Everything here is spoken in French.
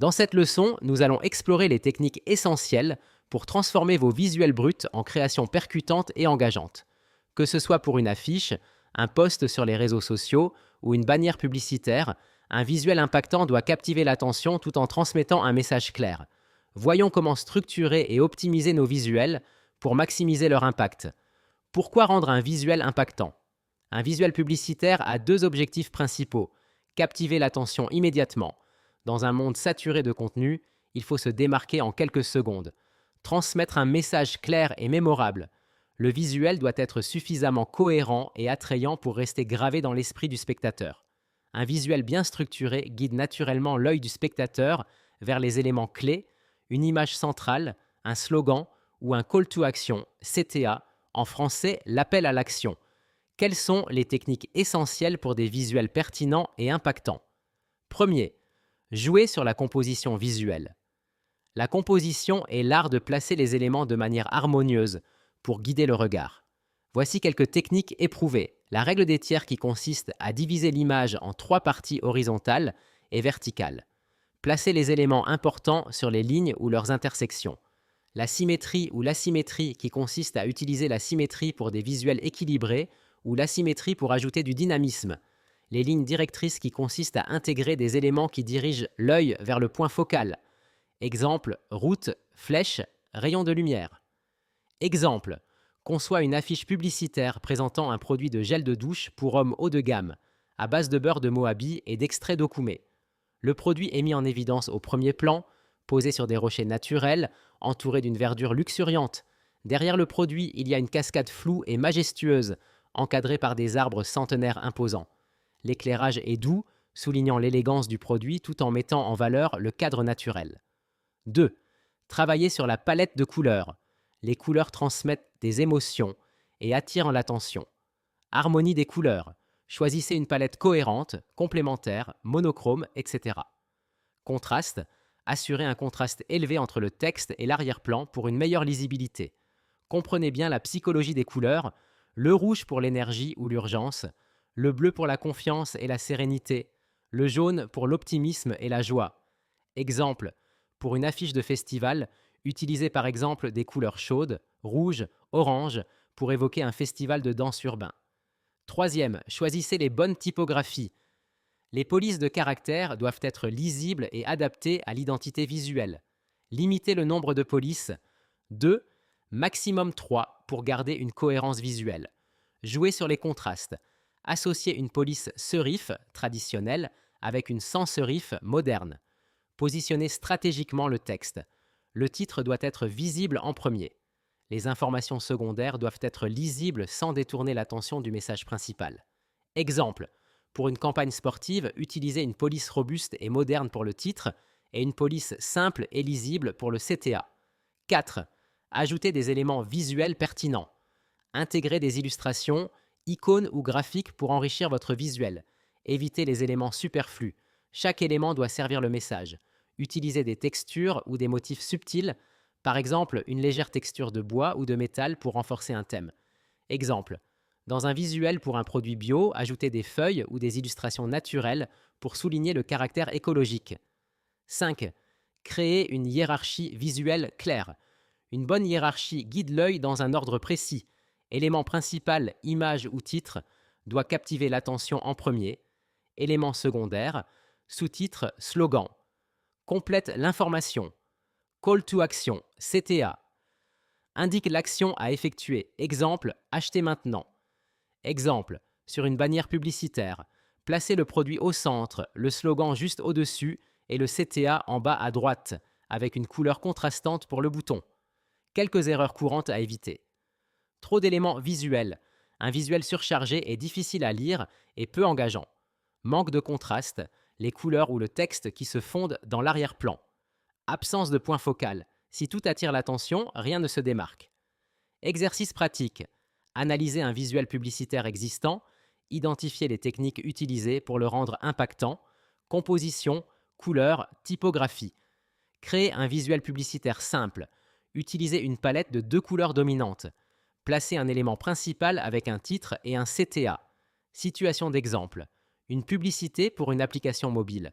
Dans cette leçon, nous allons explorer les techniques essentielles pour transformer vos visuels bruts en créations percutantes et engageantes. Que ce soit pour une affiche, un post sur les réseaux sociaux ou une bannière publicitaire, un visuel impactant doit captiver l'attention tout en transmettant un message clair. Voyons comment structurer et optimiser nos visuels pour maximiser leur impact. Pourquoi rendre un visuel impactant ? Un visuel publicitaire a deux objectifs principaux. Captiver l'attention immédiatement. Dans un monde saturé de contenu, il faut se démarquer en quelques secondes. Transmettre un message clair et mémorable. Le visuel doit être suffisamment cohérent et attrayant pour rester gravé dans l'esprit du spectateur. Un visuel bien structuré guide naturellement l'œil du spectateur vers les éléments clés, une image centrale, un slogan ou un call to action, CTA, en français l'appel à l'action. Quelles sont les techniques essentielles pour des visuels pertinents et impactants ? Premier, jouer sur la composition visuelle. La composition est l'art de placer les éléments de manière harmonieuse pour guider le regard. Voici quelques techniques éprouvées. La règle des tiers qui consiste à diviser l'image en 3 parties horizontales et verticales. Placer les éléments importants sur les lignes ou leurs intersections. La symétrie ou l'asymétrie qui consiste à utiliser la symétrie pour des visuels équilibrés ou l'asymétrie pour ajouter du dynamisme. Les lignes directrices qui consistent à intégrer des éléments qui dirigent l'œil vers le point focal. Exemple, route, flèche, rayon de lumière. Exemple, conçoit une affiche publicitaire présentant un produit de gel de douche pour hommes haut de gamme, à base de beurre de Moabi et d'extrait d'Okoumé. Le produit est mis en évidence au premier plan, posé sur des rochers naturels, entouré d'une verdure luxuriante. Derrière le produit, il y a une cascade floue et majestueuse, encadrée par des arbres centenaires imposants. L'éclairage est doux, soulignant l'élégance du produit tout en mettant en valeur le cadre naturel. 2. Travailler sur la palette de couleurs. Les couleurs transmettent des émotions et attirent l'attention. Harmonie des couleurs. Choisissez une palette cohérente, complémentaire, monochrome, etc. Contraste. Assurez un contraste élevé entre le texte et l'arrière-plan pour une meilleure lisibilité. Comprenez bien la psychologie des couleurs, le rouge pour l'énergie ou l'urgence, le bleu pour la confiance et la sérénité, le jaune pour l'optimisme et la joie. Exemple, pour une affiche de festival, utilisez par exemple des couleurs chaudes, rouge, orange, pour évoquer un festival de danse urbain. Troisième, choisissez les bonnes typographies. Les polices de caractères doivent être lisibles et adaptées à l'identité visuelle. Limitez le nombre de polices. 2, maximum 3 pour garder une cohérence visuelle. Jouez sur les contrastes. Associez une police serif traditionnelle avec une sans serif moderne. Positionnez stratégiquement le texte. Le titre doit être visible en premier. Les informations secondaires doivent être lisibles sans détourner l'attention du message principal. Exemple, pour une campagne sportive, utilisez une police robuste et moderne pour le titre et une police simple et lisible pour le CTA. 4. Ajoutez des éléments visuels pertinents. Intégrez des illustrations, icônes ou graphiques pour enrichir votre visuel. Évitez les éléments superflus. Chaque élément doit servir le message. Utilisez des textures ou des motifs subtils, par exemple une légère texture de bois ou de métal pour renforcer un thème. Exemple, dans un visuel pour un produit bio, ajoutez des feuilles ou des illustrations naturelles pour souligner le caractère écologique. 5. Créez une hiérarchie visuelle claire. Une bonne hiérarchie guide l'œil dans un ordre précis. Élément principal, image ou titre, doit captiver l'attention en premier. Élément secondaire, sous-titre, slogan. Complète l'information. Call to action, CTA. Indique l'action à effectuer. Exemple, achetez maintenant. Exemple, sur une bannière publicitaire. Placez le produit au centre, le slogan juste au-dessus et le CTA en bas à droite, avec une couleur contrastante pour le bouton. Quelques erreurs courantes à éviter. Trop d'éléments visuels. Un visuel surchargé est difficile à lire et peu engageant. Manque de contraste, les couleurs ou le texte qui se fondent dans l'arrière-plan. Absence de point focal. Si tout attire l'attention, rien ne se démarque. Exercice pratique. Analysez un visuel publicitaire existant, identifiez les techniques utilisées pour le rendre impactant, composition, couleur, typographie. Créez un visuel publicitaire simple. Utilisez une palette de 2 couleurs dominantes. Placez un élément principal avec un titre et un CTA. Situation d'exemple. Une publicité pour une application mobile.